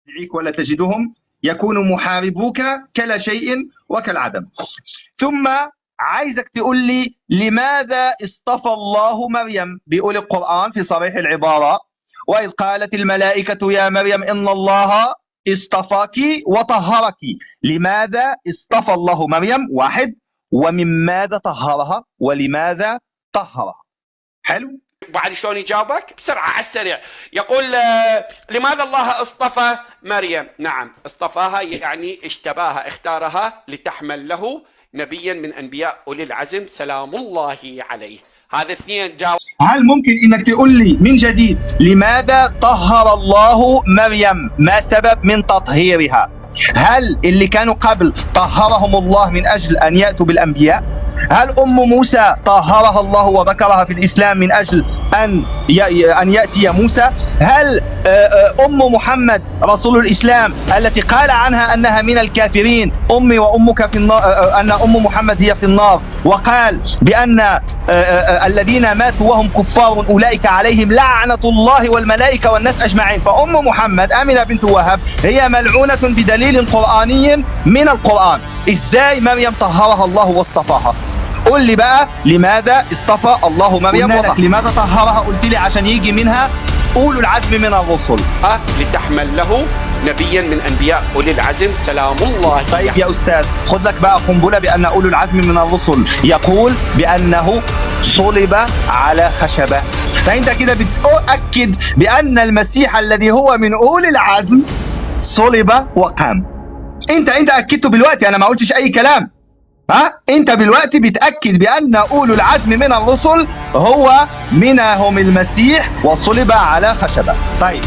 تدعيك ولا تجدهم يكون محاربوك كلا شيء وكالعدم. ثم عايزك تقول لي لماذا اصطفى الله مريم؟ بيقول القرآن في صريح العبارة: وإذ قالت الملائكة يا مريم إن الله اصطفاك وطهرك. لماذا اصطفى الله مريم؟ واحد، ومن ماذا طهرها ولماذا طهرها؟ حلو؟ بعد شلون يجاوبك؟ بسرعة على السريع. يقول لماذا الله اصطفى مريم؟ نعم، اصطفاها يعني اشتباها، اختارها لتحمل له نبيا من أنبياء أولي العزم سلام الله عليه. هذا اثنين جاوب. هل ممكن انك تقول لي من جديد لماذا طهر الله مريم؟ ما سبب من تطهيرها؟ هل اللي كانوا قبل طهرهم الله من أجل أن يأتوا بالأنبياء؟ هل أم موسى طهرها الله وذكرها في الإسلام من أجل أن يأتي موسى؟ هل أم محمد رسول الإسلام التي قال عنها أنها من الكافرين أمي وأمك في النار، أن أم محمد هي في النار، وقال بأن الذين ماتوا وهم كفار أولئك عليهم لعنة الله والملائكة والناس أجمعين، فأم محمد آمنة بنت وهب هي ملعونة بدليل قرآني من القرآن. إزاي مريم طهرها الله واصطفاها؟ قل لي بقى لماذا اصطفى الله مريم لك لماذا طهرها؟ قلت لي عشان يجي منها أولو العزم من الرسل، لتحمل له نبيا من أنبياء أولي العزم سلام الله. طيب يا أستاذ، خذ لك بقى قنبلة بأن أولو العزم من الرسل يقول بأنه صلب على خشبة، فأنت كده بتؤكد بأن المسيح الذي هو من أولي العزم صلب وقام. انت اكدته بالوقت، انا ما قلتش اي كلام. انت بالوقت بتاكد بان اولو العزم من الرسل هو منهم المسيح وصلب على خشبه. طيب